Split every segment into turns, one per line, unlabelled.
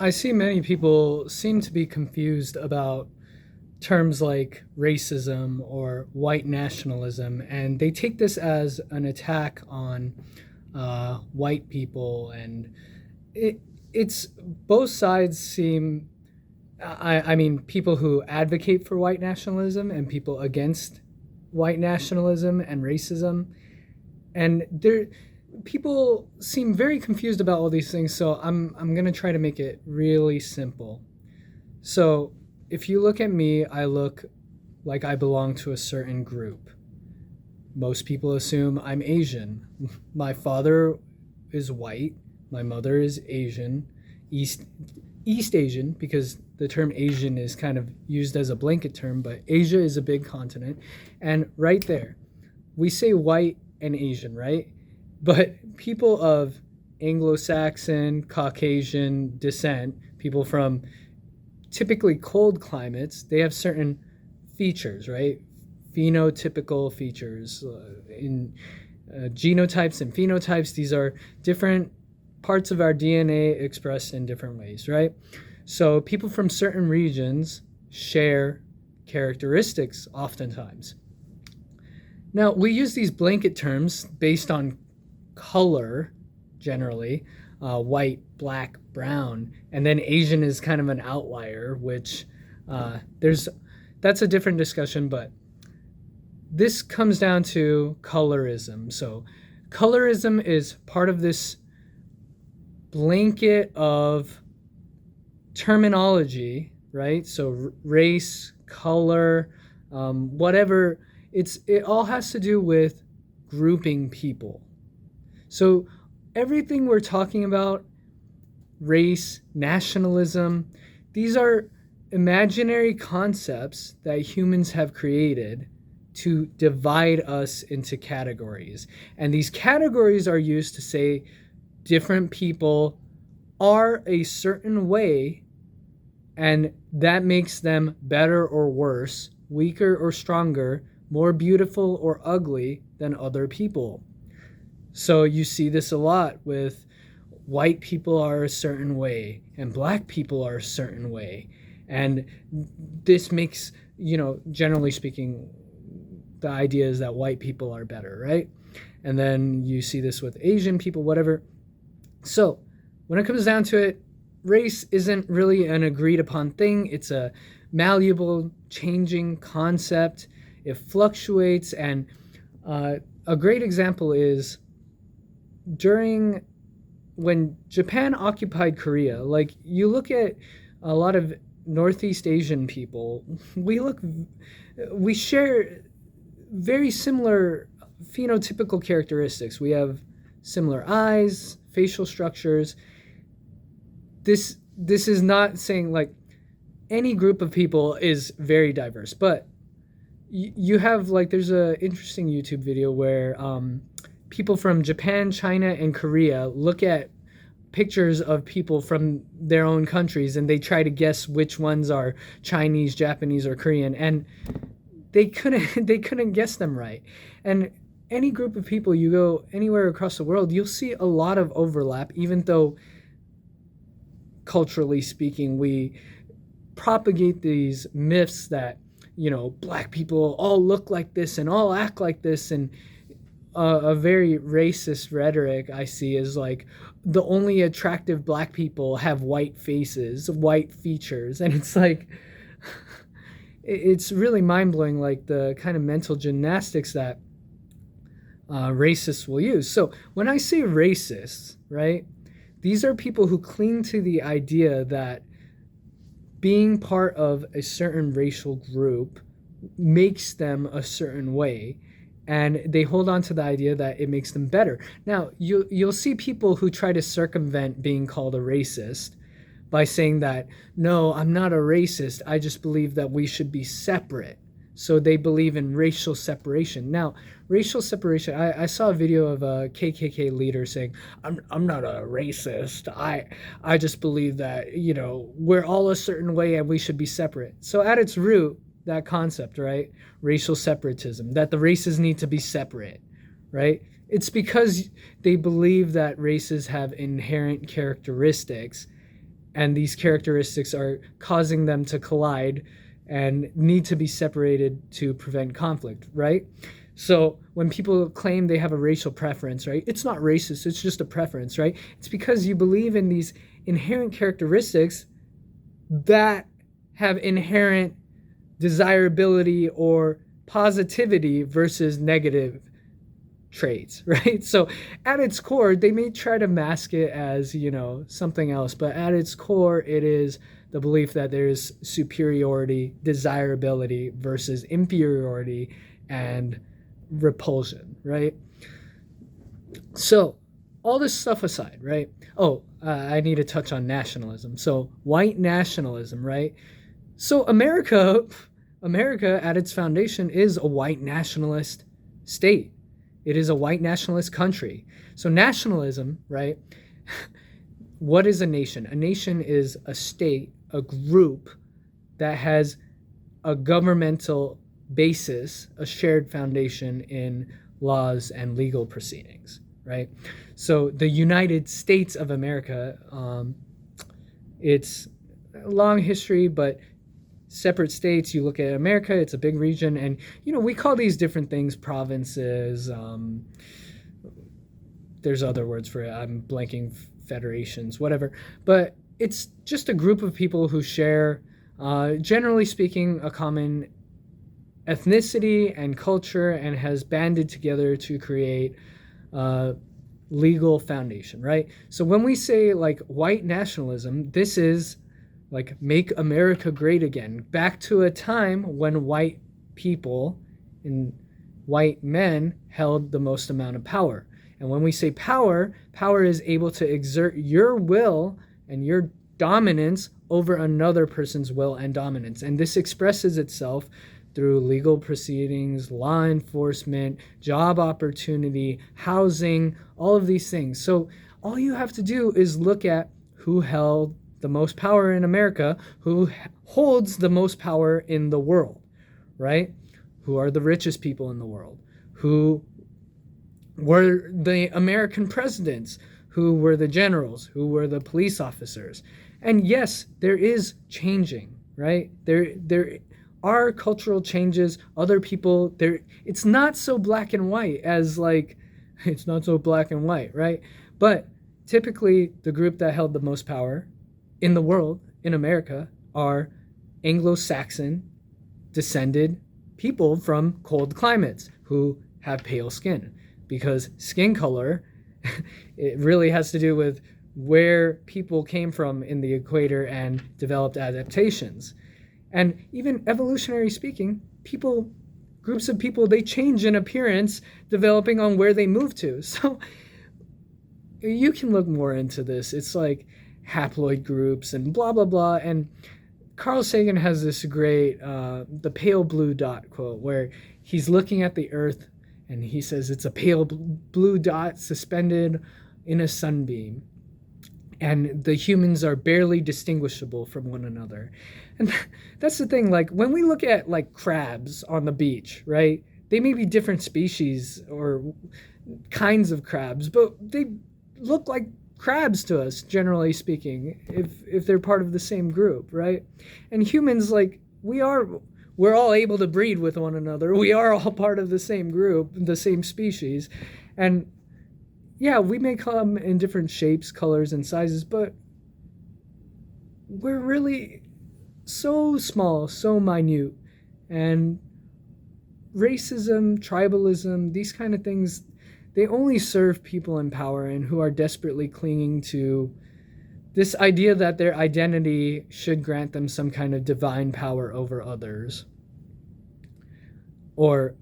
I see many people seem to be confused about terms like racism or white nationalism, and they take this as an attack on white people. And it, it's both sides seem. I mean, people who advocate for white nationalism and people against white nationalism and racism, and there people seem very confused about all these things. So I'm gonna try to make it really simple. So if you look at me, I look like I belong to a certain group. Most people assume I'm Asian. My father is white. My mother is Asian, East East Asian, because the term Asian is kind of used as a blanket term, but Asia is a big continent. And right there, we say white and Asian, right? But people of Anglo-Saxon, Caucasian descent, people from typically cold climates, they have certain features, right? Phenotypical features in genotypes and phenotypes. These are different parts of our DNA expressed in different ways, right? So people from certain regions share characteristics oftentimes. Now, we use these blanket terms based on color, generally, white, black, brown, and then Asian is kind of an outlier, which there's that's a different discussion, but this comes down to colorism. So colorism is part of this blanket of terminology, right? So race, color, whatever, it all has to do with grouping people. So everything we're talking about, race, nationalism, these are imaginary concepts that humans have created to divide us into categories. And these categories are used to say different people are a certain way, and that makes them better or worse, weaker or stronger, more beautiful or ugly than other people. So you see this a lot with white people are a certain way and black people are a certain way. And this makes, generally speaking, the idea is that white people are better, right? And then you see this with Asian people, whatever. So when it comes down to it, race isn't really an agreed upon thing. It's a malleable, changing concept. It fluctuates. And a great example is when Japan occupied Korea. Like, you look at a lot of Northeast Asian people, we share very similar phenotypical characteristics. We have similar eyes, facial structures. This is not saying like any group of people is very diverse, but you have, like, there's a interesting YouTube video where people from Japan, China, and Korea look at pictures of people from their own countries and they try to guess which ones are Chinese, Japanese, or Korean, and they couldn't guess them right. And any group of people, you go anywhere across the world, you'll see a lot of overlap, even though culturally speaking we propagate these myths that black people all look like this and all act like this. And a very racist rhetoric I see is like, the only attractive black people have white faces, white features. And it's like, it's really mind-blowing, like the kind of mental gymnastics that racists will use. So when I say racists, right, these are people who cling to the idea that being part of a certain racial group makes them a certain way, and they hold on to the idea that it makes them better. Now, you'll see people who try to circumvent being called a racist by saying that, no, I'm not a racist, I just believe that we should be separate. So they believe in racial separation. Now, racial separation, I saw a video of a KKK leader saying, I'm not a racist, I just believe that, we're all a certain way and we should be separate. So at its root, that concept, right, racial separatism, that the races need to be separate, right? It's because they believe that races have inherent characteristics and these characteristics are causing them to collide and need to be separated to prevent conflict, right? So when people claim they have a racial preference, right, it's not racist, it's just a preference, right? It's because you believe in these inherent characteristics that have inherent desirability or positivity versus negative traits, right? So at its core, they may try to mask it as, something else, but at its core, it is the belief that there's superiority, desirability versus inferiority and repulsion, right? So all this stuff aside, right? I need to touch on nationalism. So white nationalism, right? So America at its foundation is a white nationalist state. It is a white nationalist country. So nationalism, right? What is a nation? A nation is a state, a group that has a governmental basis, a shared foundation in laws and legal proceedings, right? So the United States of America, it's a long history, but separate states. You look at America, it's a big region, and we call these different things provinces. There's other words for it. I'm blanking, federations, whatever. But it's just a group of people who share, generally speaking, a common ethnicity and culture, and has banded together to create a legal foundation, right? So when we say like white nationalism, this is like make America great again, back to a time when white people and white men held the most amount of power. And when we say power, power is able to exert your will and your dominance over another person's will and dominance. And this expresses itself through legal proceedings, law enforcement, job opportunity, housing, all of these things. So all you have to do is look at who held the most power in America, who holds the most power in the world, right? Who are the richest people in the world? Who were the American presidents? Who were the generals? Who were the police officers? And yes, there is changing, right? There are cultural changes. Other people, it's not so black and white as it's not so black and white, right? But typically the group that held the most power in the world, in America, are Anglo-Saxon descended people from cold climates who have pale skin, because skin color, it really has to do with where people came from in the equator and developed adaptations. And even evolutionary speaking, groups of people, they change in appearance developing on where they move to. So you can look more into this. It's like haploid groups and blah, blah, blah. And Carl Sagan has this great, the pale blue dot quote, where he's looking at the Earth and he says it's a pale blue dot suspended in a sunbeam. And the humans are barely distinguishable from one another. And that's the thing, like when we look at like crabs on the beach, right? They may be different species or kinds of crabs, but they look like crabs to us, generally speaking, if they're part of the same group, right? And humans, like, we're all able to breed with one another. We are all part of the same group, the same species. And yeah, we may come in different shapes, colors, and sizes, but we're really so small, so minute. And racism, tribalism, these kind of things, they only serve people in power and who are desperately clinging to this idea that their identity should grant them some kind of divine power over others, or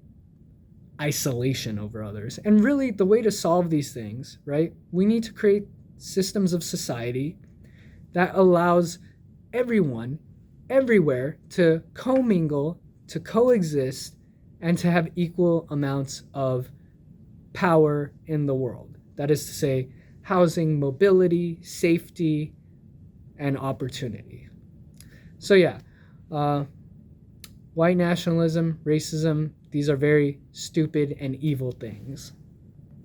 isolation over others. And really, the way to solve these things, right? We need to create systems of society that allows everyone, everywhere, to commingle, to coexist, and to have equal amounts of power in the world. That is to say, housing, mobility, safety, and opportunity. So yeah, white nationalism, racism, these are very stupid and evil things.